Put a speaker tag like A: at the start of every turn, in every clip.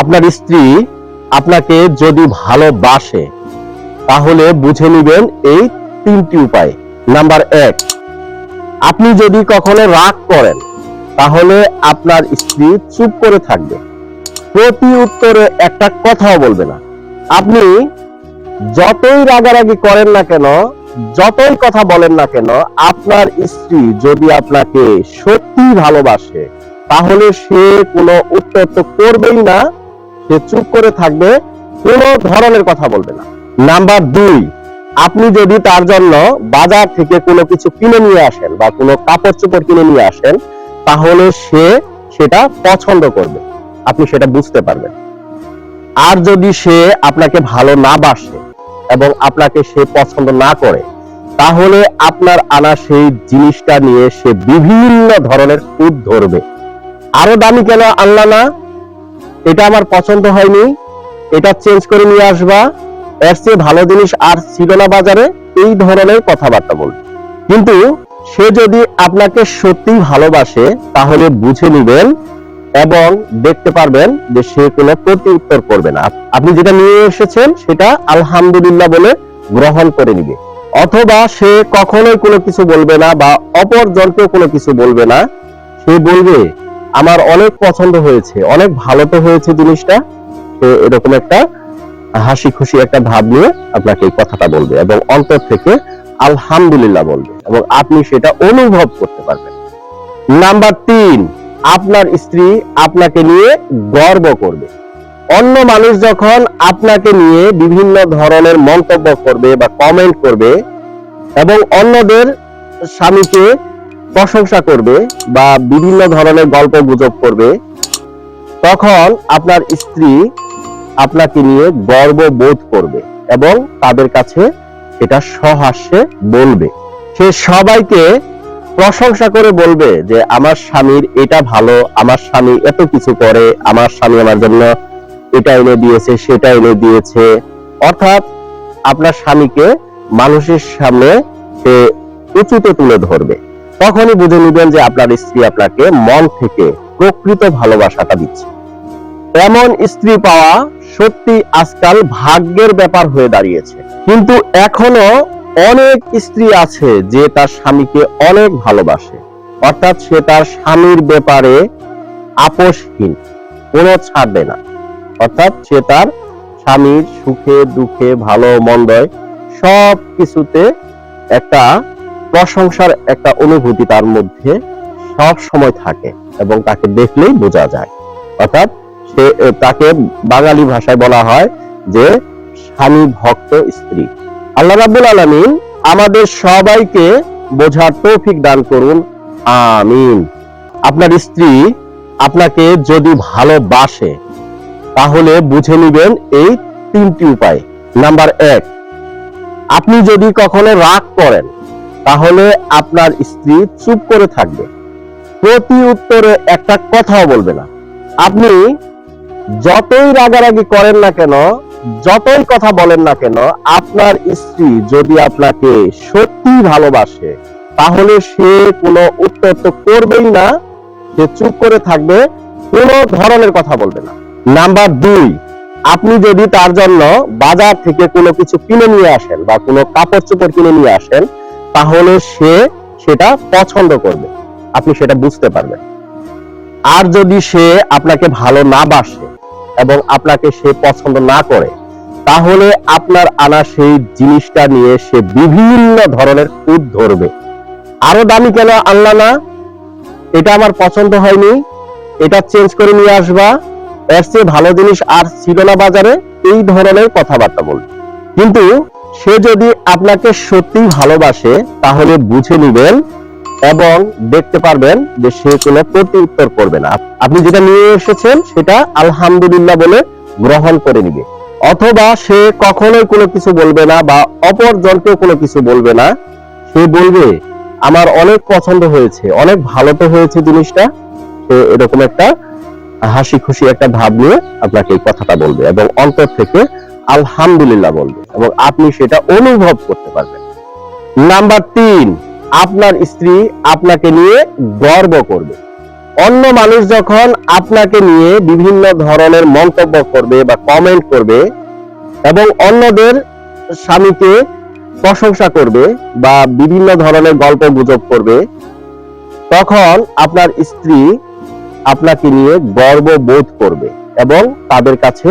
A: আপনার স্ত্রী আপনাকে যদি ভালোবাসে তাহলে বুঝে নেবেন এই তিনটি উপায়। নাম্বার 1, আপনি যদি কখনো রাগ করেন তাহলে আপনার স্ত্রী চুপ করে থাকবে, প্রতি উত্তরে একটা কথাও বলবে না। আপনি যতই রাগারাগি করেন না কেন, যতই কথা বলেন না কেন, আপনার স্ত্রী যদি আপনাকে সত্যি ভালোবাসে তাহলে সে কোনো উত্তর তো করবেই না, সে চুপ করে থাকবে, কোনো ধরনের কথা বলবে না। নাম্বার 2, আপনি যদি তার জন্য বাজার থেকে কোনো কিছু কিনে নিয়ে আসেন বা কোনো কাপড় চোপড় কিনে নিয়ে আসেন তাহলে সে সেটা পছন্দ করবে, আপনি সেটা বুঝতে পারবেন। আর যদি সে আপনাকে ভালো না বাসে এবং আপনাকে সে পছন্দ না করে তাহলে আপনার আনা সেই জিনিসটা নিয়ে সে বিভিন্ন ধরনের খুঁত ধরবে। আরো দামি কেন আনলা না, এটা আমার পছন্দ হয়নি, এটা চেঞ্জ করে নিয়ে আসবা, এর চেয়ে ভালো জিনিস আর ছিল না বাজারে, এই ধরনের কথাবার্তা বলবে। কিন্তু সে যদি আপনাকে সত্যি ভালোবাসে তাহলে বুঝে নেবেন এবং দেখতে পারবেন যে সে কোনো প্রতি উত্তর করবে না। আপনি যেটা নিয়ে এসেছেন সেটা আলহামদুলিল্লাহ বলে গ্রহণ করে নিবে, অথবা সে কখনোই কোনো কিছু বলবে না বা অপর জনকেও কোনো কিছু বলবে না। সে বলবে আমার অনেক পছন্দ হয়েছে, অনেক ভালো তো হয়েছে জিনিসটা। তো এরকম একটা হাসি খুশি একটা ভাব নিয়ে আপনাকে এই কথাটা বলবে এবং অন্তর থেকে আলহামদুলিল্লাহ বলবে এবং আপনি সেটা অনুভব করতে পারবেন। নাম্বার 3, আপনার স্ত্রী আপনাকে নিয়ে গর্ব করবে। অন্য মানুষ যখন আপনাকে নিয়ে বিভিন্ন ধরনের মন্তব্য করবে বা কমেন্ট করবে এবং অন্যদের স্বামীকে প্রশংসা করবে বা বিভিন্ন ধরনের গল্প গুজব করবে, তখন আপনার স্ত্রী আপনাকে নিয়ে গর্ব বোধ করবে এবং তাদের কাছে এটা সহাস্যে বলবে। সে সবাইকে প্রশংসা করে বলবে যে আমার স্বামীর এটা ভালো, আমার স্বামী এত কিছু করে, আমার স্বামী আমার জন্য এটা এনে দিয়েছে, সেটা এনে দিয়েছে। অর্থাৎ আপনার স্বামীকে মানুষের সামনে সে উঁচুতে তুলে ধরবে। তখনই বুঝে নেবেন যে আপনার স্ত্রী আপনাকে মন থেকে প্রকৃত ভালোবাসাটা দিচ্ছে। এমন স্ত্রী পাওয়া সত্যি আজকাল ভাগ্যের ব্যাপার হয়ে দাঁড়িয়েছে। কিন্তু এখনো অনেক স্ত্রী আছে যে তার স্বামীকে অনেক ভালোবাসে, অর্থাৎ সে তার স্বামীর ব্যাপারে আপোষহীন, কোনো ছাড় দেয় না। অর্থাৎ সে তার স্বামীর সুখে দুঃখে ভালো মন্দয় সব কিছুতে একটা প্রশংসার একটা অনুভূতি তার মধ্যে সব সময় থাকে এবং তাকে দেখলেই বোঝা যায়। অর্থাৎ সে তাকে বাঙালি ভাষায় বলা হয় যে স্বামী ভক্ত স্ত্রী। আল্লাহ রাব্বুল আলামিন আমাদের সবাইকে বোঝার তৌফিক দান করুন, আমিন। আপনার স্ত্রী আপনাকে যদি ভালোবাসে তাহলে বুঝে নেবেন এই তিনটি উপায়। নাম্বার 1, আপনি যদি কখনো রাগ করেন তাহলে আপনার স্ত্রী চুপ করে থাকবে, প্রতি উত্তরে একটা কথাও বলবে না। আপনি যতই রাগারাগি করেন না কেন, যতই কথা বলেন না কেন, আপনার স্ত্রী যদি আপনাকে সত্যি ভালোবাসে তাহলে সে কোনো উত্তর তো করবেই না, সে চুপ করে থাকবে, কোনো ধরনের কথা বলবে না। নাম্বার 2, আপনি যদি তার জন্য বাজার থেকে কোনো কিছু কিনে নিয়ে আসেন বা কোনো কাপড় চোপড় কিনে নিয়ে আসেন তাহলে সে সেটা পছন্দ করবে, আপনি সেটা বুঝতে পারবেন। আর যদি সে আপনাকে ভালো না বাসে এবং আপনাকে সে পছন্দ না করে তাহলে আপনার আনা সেই জিনিসটা নিয়ে সে বিভিন্ন ধরনের খুঁত ধরবে। আরো দামি কেন আনলা না, এটা আমার পছন্দ হয়নি, এটা চেঞ্জ করে নিয়ে আসবা, এর চেয়ে ভালো জিনিস আর ছিল না বাজারে, এই ধরনের কথাবার্তা বলবে। কিন্তু সে যদি আপনাকে সত্যি ভালোবাসে তাহলে বুঝে নেবেন এবং দেখতে পারবেন যে সে কোনো প্রতি উত্তর করবে না। আপনি যেটা নিয়ে এসেছেন সেটা আলহামদুলিল্লাহ বলে গ্রহণ করে নিবে, অথবা সে কখনোই কোনো কিছু বলবে না বা অপর জনকেও কোনো কিছু বলবে না। সে বলবে আমার অনেক পছন্দ হয়েছে, অনেক ভালো তো হয়েছে জিনিসটা। তো এরকম একটা হাসি খুশি একটা ভাব নিয়ে আপনাকে এই কথাটা বলবে এবং অন্তর থেকে আলহামদুলিল্লাহ বলবে এবং আপনি সেটা অনুভব করতে পারবেন। নাম্বার 3, আপনার স্ত্রী আপনাকে নিয়ে গর্ব করবে। অন্য মানুষ যখন আপনাকে নিয়ে বিভিন্ন ধরনের মন্তব্য করবে বা কমেন্ট করবে এবং অন্যদের স্বামীকে প্রশংসা করবে বা বিভিন্ন ধরনের গল্প গুজব করবে, তখন আপনার স্ত্রী আপনাকে নিয়ে গর্ববোধ করবে এবং তাদের কাছে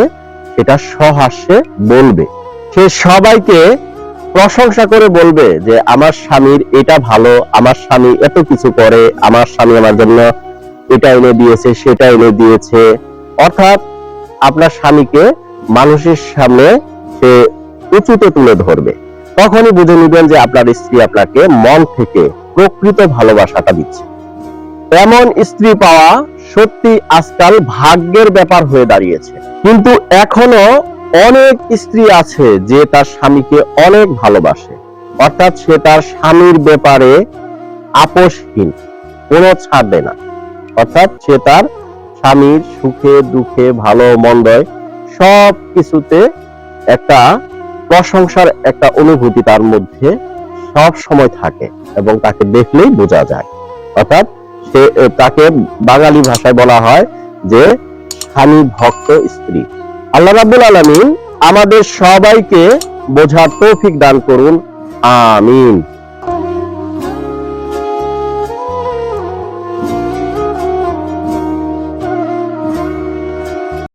A: এটা সহাস্যে বলবে। সে সবাইকে প্রশংসা করে বলবে যে আমার স্বামীর এটা ভালো, আমার স্বামী এত কিছু করে, আমার স্বামী আমার জন্য এটা এনে দিয়েছে, সেটা এনে দিয়েছে। অর্থাৎ আপনার স্বামীকে মানুষের সামনে সে উঁচুতে তুলে ধরবে। তখনই বুঝে নিবেন যে আপনার স্ত্রী আপনাকে মন থেকে প্রকৃত ভালোবাসাটা দিচ্ছে। এমন স্ত্রী পাওয়া সত্যি আজকাল ভাগ্যের ব্যাপার হয়ে দাঁড়িয়েছে। কিন্তু এখনো অনেক স্ত্রী আছে যে তার স্বামীকে অনেক ভালোবাসে, অর্থাৎ সে তার স্বামীর ব্যাপারে আপোষহীন, কোনো ছাড় দেয় না। অর্থাৎ সে তার স্বামীর সুখে দুঃখে ভালো মন্দয় সব কিছুতে একটা প্রশংসার একটা অনুভূতি তার মধ্যে সব সময় থাকে এবং তাকে দেখলেই বোঝা যায়। অর্থাৎ সে তাকে বাঙালি ভাষায় বলা হয় যে স্বামী ভক্ত স্ত্রী। আল্লাহ রাব্বুল আলামিন আমাদের সবাইকে বোঝার তৌফিক দান করুন, আমিন।